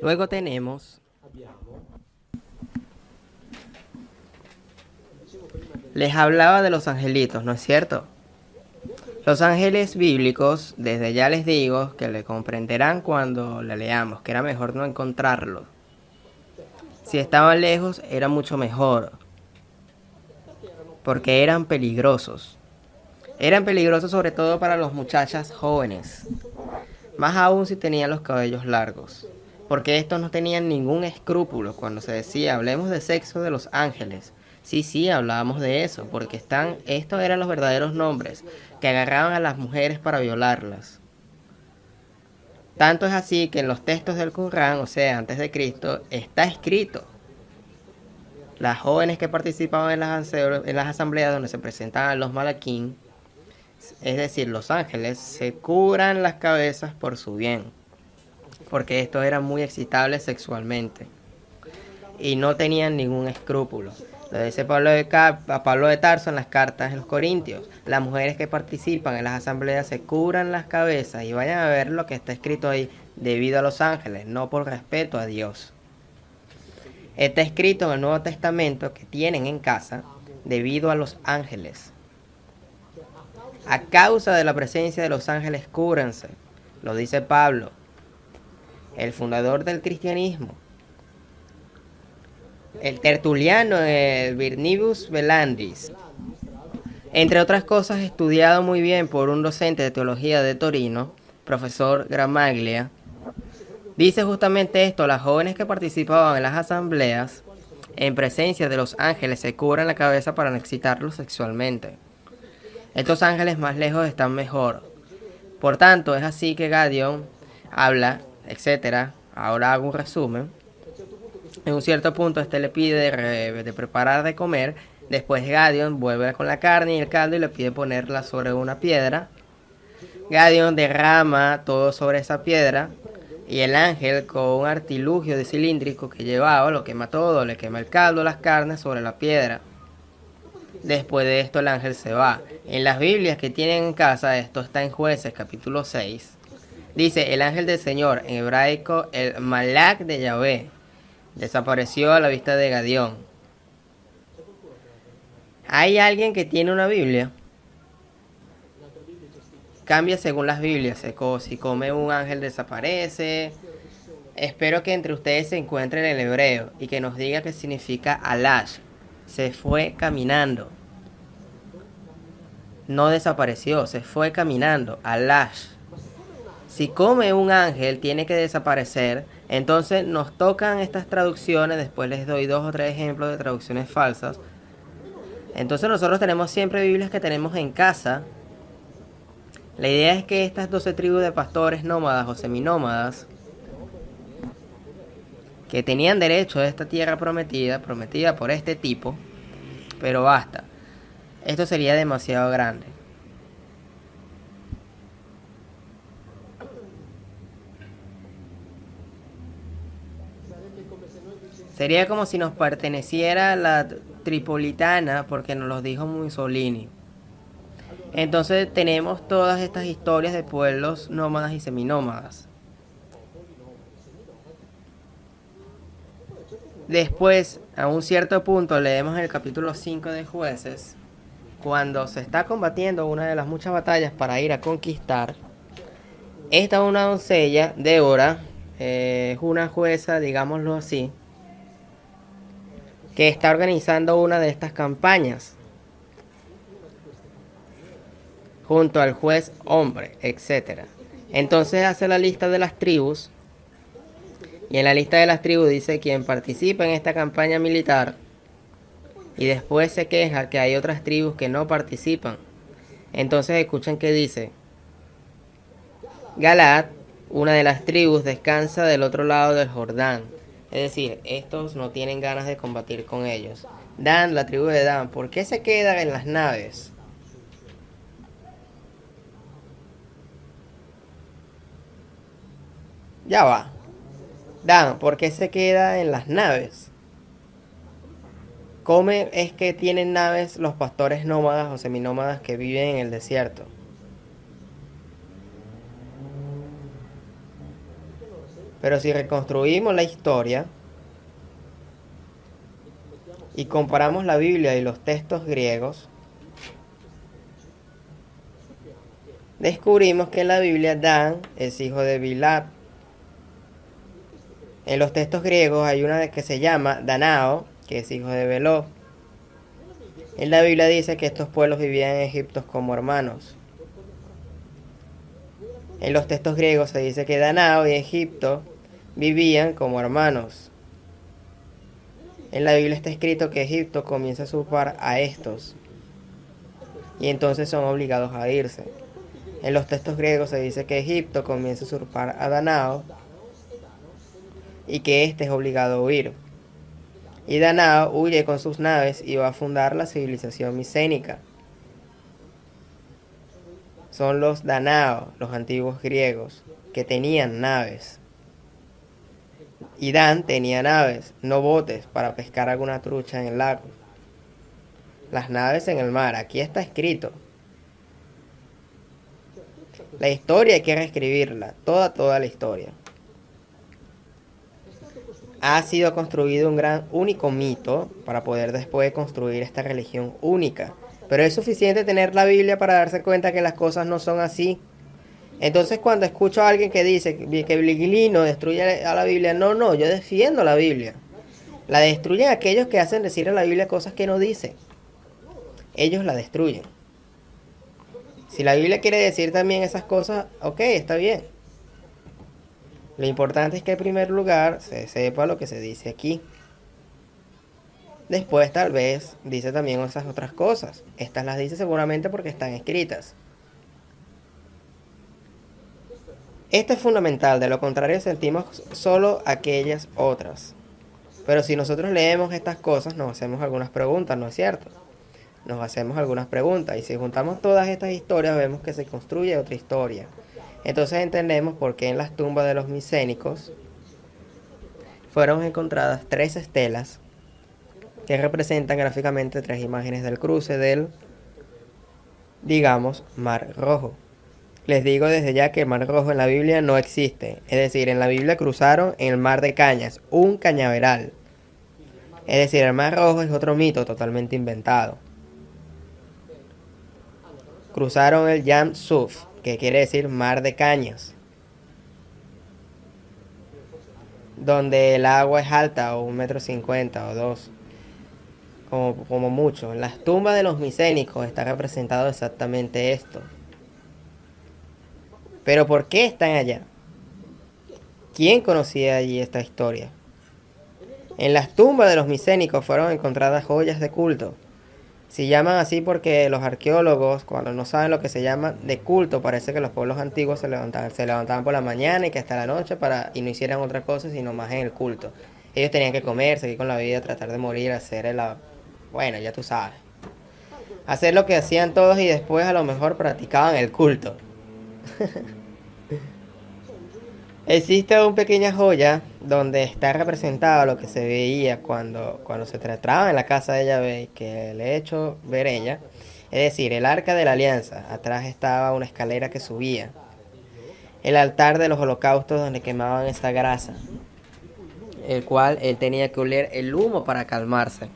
Luego tenemos, les hablaba de los angelitos, ¿no es cierto? Los ángeles bíblicos, desde ya les digo que le comprenderán cuando le leamos, que era mejor no encontrarlos. Si estaban lejos, era mucho mejor, porque eran peligrosos. Eran peligrosos sobre todo para las muchachas jóvenes, más aún si tenían los cabellos largos, porque estos no tenían ningún escrúpulo cuando se decía hablemos de sexo de los ángeles. Sí, hablábamos de eso, porque estos eran los verdaderos nombres, que agarraban a las mujeres para violarlas. Tanto es así que en los textos del Corán, o sea, antes de Cristo, está escrito: las jóvenes que participaban en las asambleas donde se presentaban los malaquín, es decir, los ángeles, se cubran las cabezas por su bien, porque estos eran muy excitables sexualmente y no tenían ningún escrúpulo. Lo dice Pablo de Tarso en las cartas de los Corintios: las mujeres que participan en las asambleas se cubran las cabezas, y vayan a ver lo que está escrito ahí, debido a los ángeles, no por respeto a Dios. Está escrito en el Nuevo Testamento que tienen en casa debido a los ángeles. A causa de la presencia de los ángeles, cúbranse. Lo dice Pablo, el fundador del cristianismo. El tertuliano, el Virnibus Velandris, entre otras cosas, estudiado muy bien por un docente de teología de Torino, profesor Gramaglia, dice justamente esto: las jóvenes que participaban en las asambleas en presencia de los ángeles se cubren la cabeza para no excitarlos sexualmente. Estos ángeles más lejos están mejor. Por tanto, es así que Gadión habla, etc. Ahora hago un resumen. En un cierto punto, le pide de preparar de comer. Después Gadión vuelve con la carne y el caldo y le pide ponerla sobre una piedra. Gadión derrama todo sobre esa piedra, y el ángel, con un artilugio de cilíndrico que llevaba, lo quema todo, le quema el caldo, las carnes sobre la piedra. Después de esto el ángel se va. En las Biblias que tienen en casa, esto está en Jueces capítulo 6, dice: el ángel del Señor, en hebraico el Malak de Yahvé, desapareció a la vista de Gadión. ¿Hay alguien que tiene una Biblia? Cambia según las Biblias. Si come un ángel, desaparece. Espero que entre ustedes se encuentren el hebreo y que nos diga qué significa alash. Se fue caminando. No desapareció, se fue caminando. Alash. Si come un ángel, tiene que desaparecer. Entonces nos tocan estas traducciones. Después les doy 2 o 3 ejemplos de traducciones falsas. Entonces nosotros tenemos siempre Biblias que tenemos en casa. La idea es que estas 12 tribus de pastores nómadas o seminómadas, que tenían derecho a esta tierra prometida por este tipo, pero basta. Esto sería demasiado grande. Sería como si nos perteneciera la Tripolitana, porque nos lo dijo Mussolini. Entonces tenemos todas estas historias de pueblos nómadas y seminómadas. Después, a un cierto punto, leemos el capítulo 5 de Jueces, cuando se está combatiendo una de las muchas batallas para ir a conquistar. Esta es una doncella, Débora, es una jueza, digámoslo así, que está organizando una de estas campañas junto al juez hombre, etc. Entonces hace la lista de las tribus, y en la lista de las tribus dice quien participa en esta campaña militar, y después se queja que hay otras tribus que no participan. Entonces escuchen que dice: Galaad, una de las tribus, descansa del otro lado del Jordán. Es decir, estos no tienen ganas de combatir con ellos. Dan, la tribu de Dan, ¿por qué se quedan en las naves? Ya va. Dan, ¿por qué se queda en las naves? ¿Cómo es que tienen naves los pastores nómadas o seminómadas que viven en el desierto? Pero si reconstruimos la historia y comparamos la Biblia y los textos griegos, descubrimos que en la Biblia Dan es hijo de Bilhah. En los textos griegos hay una que se llama Danao, que es hijo de Beló. En la Biblia dice que estos pueblos vivían en Egipto como hermanos. En los textos griegos se dice que Danao y Egipto vivían como hermanos. En la Biblia está escrito que Egipto comienza a usurpar a estos y entonces son obligados a irse. En los textos griegos se dice que Egipto comienza a usurpar a Danao y que éste es obligado a huir. Y Danao huye con sus naves y va a fundar la civilización micénica. Son los Danao, los antiguos griegos, que tenían naves. Y Dan tenía naves, no botes, para pescar alguna trucha en el lago. Las naves en el mar, aquí está escrito. La historia hay que reescribirla, toda la historia. Ha sido construido un gran único mito para poder después construir esta religión única. Pero es suficiente tener la Biblia para darse cuenta que las cosas no son así. Entonces cuando escucho a alguien que dice que Bliglino destruye a la Biblia, no, yo defiendo la Biblia. La destruyen aquellos que hacen decir a la Biblia cosas que no dice. Ellos la destruyen. Si la Biblia quiere decir también esas cosas, ok, está bien. Lo importante es que en primer lugar se sepa lo que se dice aquí. Después tal vez dice también esas otras cosas. Estas las dice seguramente porque están escritas. Esto es fundamental, de lo contrario sentimos solo aquellas otras. Pero si nosotros leemos estas cosas nos hacemos algunas preguntas, ¿no es cierto? Nos hacemos algunas preguntas y si juntamos todas estas historias vemos que se construye otra historia. Entonces entendemos por qué en las tumbas de los micénicos fueron encontradas 3 estelas que representan gráficamente 3 imágenes del cruce del, digamos, Mar Rojo. Les digo desde ya que el Mar Rojo en la Biblia no existe. Es decir, en la Biblia cruzaron en el Mar de Cañas, un cañaveral. Es decir, el Mar Rojo es otro mito totalmente inventado. Cruzaron el Yam Suf, que quiere decir Mar de Cañas, donde el agua es alta, o 1,50 m o 2, como mucho. En las tumbas de los micénicos está representado exactamente esto. Pero ¿por qué están allá? ¿Quién conocía allí esta historia? En las tumbas de los micénicos fueron encontradas joyas de culto. Se llaman así porque los arqueólogos, cuando no saben lo que se llama de culto, parece que los pueblos antiguos se levantaban por la mañana y que hasta la noche y no hicieran otra cosa sino más en el culto. Ellos tenían que comer, seguir con la vida, tratar de morir, bueno, ya tú sabes. Hacer lo que hacían todos y después a lo mejor practicaban el culto. Existe una pequeña joya donde está representado lo que se veía cuando se trataba en la casa de Yahvé, que le he hecho ver ella. Es decir, el arca de la alianza. Atrás estaba una escalera que subía. El altar de los holocaustos donde quemaban esa grasa, el cual él tenía que oler el humo para calmarse.